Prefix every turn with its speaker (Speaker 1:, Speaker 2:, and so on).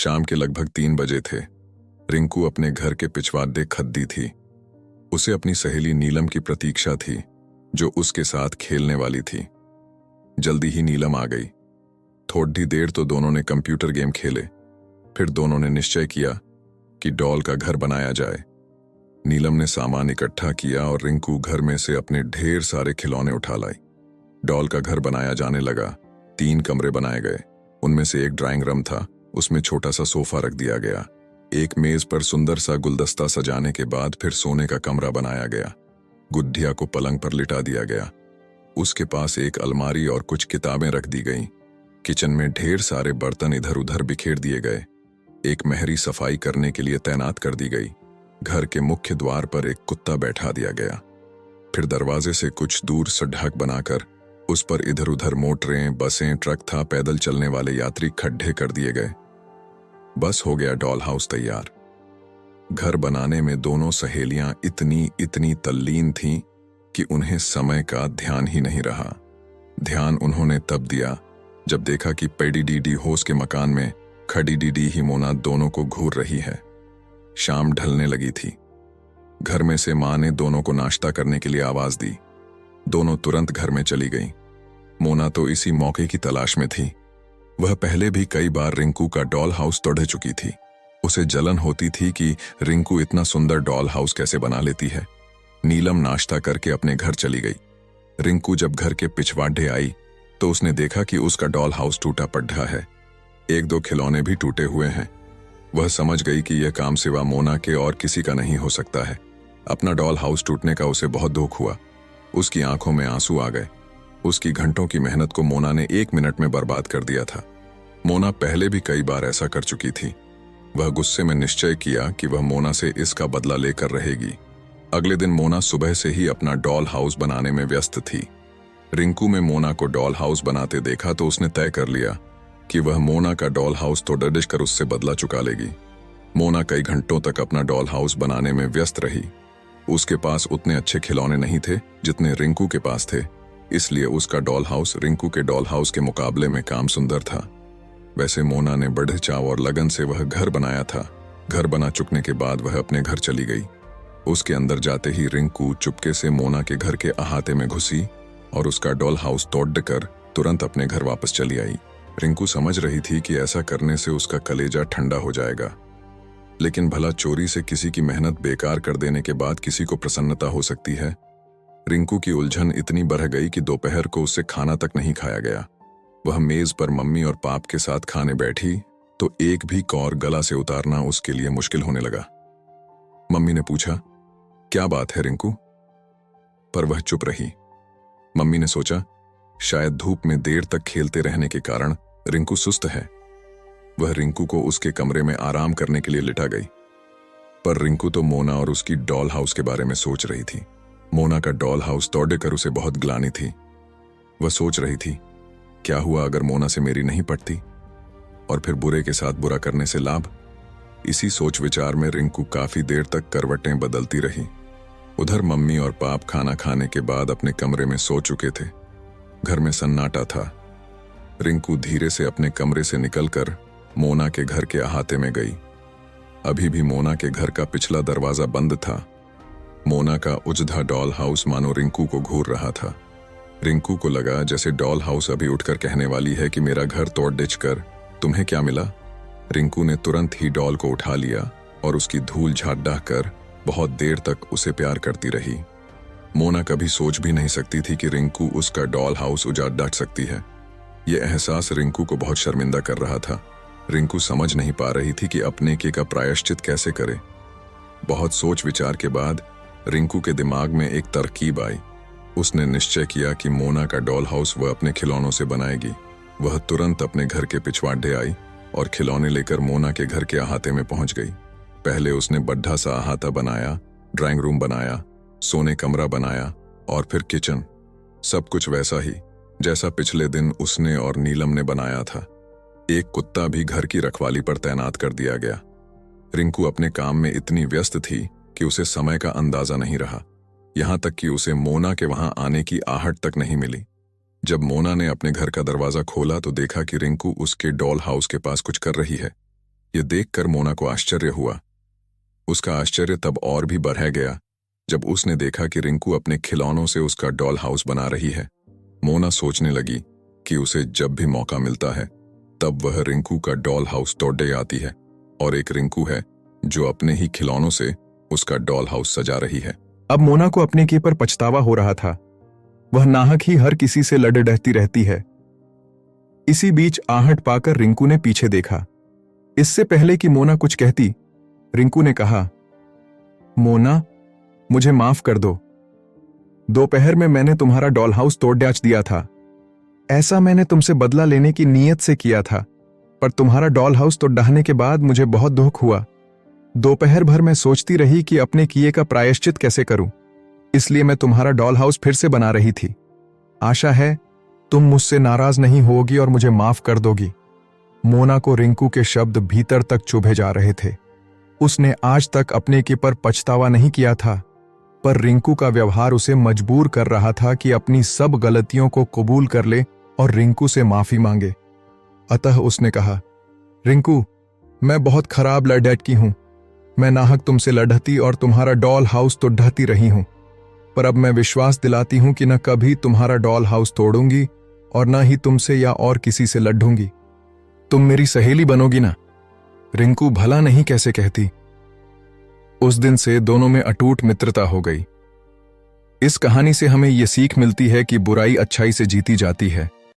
Speaker 1: शाम के लगभग 3 बजे थे। रिंकू अपने घर के पिछवाड़े खद्दी थी। उसे अपनी सहेली नीलम की प्रतीक्षा थी, जो उसके साथ खेलने वाली थी। जल्दी ही नीलम आ गई। थोड़ी देर तो दोनों ने कंप्यूटर गेम खेले, फिर दोनों ने निश्चय किया कि डॉल का घर बनाया जाए। नीलम ने सामान इकट्ठा किया और रिंकू घर में से अपने ढेर सारे खिलौने उठा लाई। डॉल का घर बनाया जाने लगा। 3 कमरे बनाए गए। उनमें से एक ड्राइंग रूम था, उसमें छोटा सा सोफा रख दिया गया। एक मेज पर सुंदर सा गुलदस्ता सजाने के बाद फिर सोने का कमरा बनाया गया। गुड्डिया को पलंग पर लिटा दिया गया। उसके पास एक अलमारी और कुछ किताबें रख दी गईं। किचन में ढेर सारे बर्तन इधर उधर बिखेर दिए गए। एक मेहरी सफाई करने के लिए तैनात कर दी गई। घर के मुख्य द्वार पर एक कुत्ता बैठा दिया गया। फिर दरवाजे से कुछ दूर सड़क बनाकर उस पर इधर उधर मोटरें, बसें, ट्रक था, पैदल चलने वाले यात्री खड्डे कर दिए गए। बस हो गया डॉल हाउस तैयार। घर बनाने में दोनों सहेलियां इतनी तल्लीन थीं कि उन्हें समय का ध्यान ही नहीं रहा। ध्यान उन्होंने तब दिया जब देखा कि पेडी डीडी होस के मकान में खड़ी डीडी ही मोना दोनों को घूर रही है। शाम ढलने लगी थी। घर में से मां ने दोनों को नाश्ता करने के लिए आवाज दी। दोनों तुरंत घर में चली गईं। मोना तो इसी मौके की तलाश में थी। वह पहले भी कई बार रिंकू का डॉल हाउस तोड़ चुकी थी। उसे जलन होती थी कि रिंकू इतना सुंदर डॉल हाउस कैसे बना लेती है। नीलम नाश्ता करके अपने घर चली गई। रिंकू जब घर के पिछवाड़े आई तो उसने देखा कि उसका डॉल हाउस टूटा पड़ा है। 1-2 खिलौने भी टूटे हुए हैं। वह समझ गई कि यह काम सिवा मोना के और किसी का नहीं हो सकता है। अपना डॉल हाउस टूटने का उसे बहुत दुख हुआ। उसकी आंखों में आंसू आ गए। उसकी घंटों की मेहनत को मोना ने 1 मिनट में बर्बाद कर दिया था। मोना पहले भी कई बार ऐसा कर चुकी थी। वह गुस्से में निश्चय किया कि वह मोना से इसका बदला लेकर रहेगी। अगले दिन मोना सुबह से ही अपना डॉल हाउस बनाने में व्यस्त थी। रिंकू में मोना को डॉल हाउस बनाते देखा तो उसने तय कर लिया कि वह मोना का डॉल हाउस तोड़ कर उससे बदला चुका लेगी। मोना कई घंटों तक अपना डॉल हाउस बनाने में व्यस्त रही। उसके पास उतने अच्छे खिलौने नहीं थे जितने रिंकू के पास थे, इसलिए उसका डॉल हाउस रिंकू के डॉल हाउस के मुकाबले में काम सुंदर था। वैसे मोना ने बड़े चाव और लगन से वह घर बनाया था। घर बना चुकने के बाद वह अपने घर चली गई। उसके अंदर जाते ही रिंकू चुपके से मोना के घर के अहाते में घुसी और उसका डॉल हाउस तोड़कर तुरंत अपने घर वापस चली आई। रिंकू समझ रही थी कि ऐसा करने से उसका कलेजा ठंडा हो जाएगा, लेकिन भला चोरी से किसी की मेहनत बेकार कर देने के बाद किसी को प्रसन्नता हो सकती है। रिंकू की उलझन इतनी बढ़ गई कि दोपहर को उससे खाना तक नहीं खाया गया। वह मेज पर मम्मी और पाप के साथ खाने बैठी तो एक भी कौर गला से उतारना उसके लिए मुश्किल होने लगा। मम्मी ने पूछा, क्या बात है रिंकू? पर वह चुप रही। मम्मी ने सोचा, शायद धूप में देर तक खेलते रहने के कारण रिंकू सुस्त है। वह रिंकू को उसके कमरे में आराम करने के लिए लिटा गई। पर रिंकू तो मोना और उसकी डॉल हाउस के बारे में सोच रही थी। मोना का डॉल हाउस तोड़कर उसे बहुत ग्लानि थी। वह सोच रही थी, क्या हुआ अगर मोना से मेरी नहीं पटती, और फिर बुरे के साथ बुरा करने से लाभ। इसी सोच विचार में रिंकू काफी देर तक करवटें बदलती रही। उधर मम्मी और पाप खाना खाने के बाद अपने कमरे में सो चुके थे। घर में सन्नाटा था। रिंकू धीरे से अपने कमरे से निकलकर मोना के घर के अहाते में गई। अभी भी मोना के घर का पिछला दरवाजा बंद था। मोना का उजधा डॉल हाउस मानो रिंकू को घूर रहा था। रिंकू को लगा जैसे डॉल हाउस अभी उठकर कहने वाली है कि मेरा घर तोड़ कर तुम्हें क्या मिला। रिंकू ने तुरंत ही डॉल को उठा लिया और उसकी धूल झाड़ कर बहुत देर तक उसे प्यार करती रही। मोना कभी सोच भी नहीं सकती थी कि रिंकू उसका डॉल हाउस उजाड़ डाट सकती है। यह एहसास रिंकू को बहुत शर्मिंदा कर रहा था। रिंकू समझ नहीं पा रही थी कि अपने के का प्रायश्चित कैसे करे। बहुत सोच विचार के बाद रिंकू के दिमाग में एक तरकीब आई। उसने निश्चय किया कि मोना का डॉल हाउस वह अपने खिलौनों से बनाएगी। वह तुरंत अपने घर के पिछवाड़े आई और खिलौने लेकर मोना के घर के अहाते में पहुंच गई। पहले उसने बड्ढा सा अहाता बनाया, ड्राइंग रूम बनाया, सोने कमरा बनाया और फिर किचन। सब कुछ वैसा ही जैसा पिछले दिन उसने और नीलम ने बनाया था। एक कुत्ता भी घर की रखवाली पर तैनात कर दिया गया। रिंकू अपने काम में इतनी व्यस्त थी कि उसे समय का अंदाजा नहीं रहा। यहां तक कि उसे मोना के वहां आने की आहट तक नहीं मिली। जब मोना ने अपने घर का दरवाजा खोला तो देखा कि रिंकू उसके डॉल हाउस के पास कुछ कर रही है। ये देखकर मोना को आश्चर्य हुआ। उसका आश्चर्य तब और भी बढ़ गया जब उसने देखा कि रिंकू अपने खिलौनों से उसका डॉल हाउस बना रही है। मोना सोचने लगी कि उसे जब भी मौका मिलता है तब वह रिंकू का डॉल हाउस तोड़े आती है, और एक रिंकू है जो अपने ही खिलौनों से उसका डॉल हाउस सजा रही है।
Speaker 2: अब मोना को अपने किए पर पछतावा हो रहा था। वह नाहक ही हर किसी से लड़ डहती रहती है। इसी बीच आहट पाकर रिंकू ने पीछे देखा। इससे पहले कि मोना कुछ कहती, रिंकू ने कहा, मोना, मुझे माफ कर दो। दोपहर में मैंने तुम्हारा डॉल हाउस तोड़ डाच दिया था। ऐसा मैंने तुमसे बदला लेने की नीयत से किया था, पर तुम्हारा डॉल हाउस तोड़ डाहने के बाद मुझे बहुत दुख हुआ। दोपहर भर मैं सोचती रही कि अपने किए का प्रायश्चित कैसे करूं, इसलिए मैं तुम्हारा डॉल हाउस फिर से बना रही थी। आशा है तुम मुझसे नाराज नहीं होगी और मुझे माफ कर दोगी। मोना को रिंकू के शब्द भीतर तक चुभे जा रहे थे। उसने आज तक अपने के पर पछतावा नहीं किया था, पर रिंकू का व्यवहार उसे मजबूर कर रहा था कि अपनी सब गलतियों को कबूल कर ले और रिंकू से माफी मांगे। अतः उसने कहा, रिंकू, मैं बहुत खराब लड़की हूं। मैं नाहक तुमसे लड़ती और तुम्हारा डॉल हाउस तो ढहती रही हूं, पर अब मैं विश्वास दिलाती हूं कि न कभी तुम्हारा डॉल हाउस तोड़ूंगी और न ही तुमसे या और किसी से लड़ूंगी। तुम मेरी सहेली बनोगी ना? रिंकू भला नहीं कैसे कहती। उस दिन से दोनों में अटूट मित्रता हो गई। इस कहानी से हमें यह सीख मिलती है कि बुराई अच्छाई से जीती जाती है।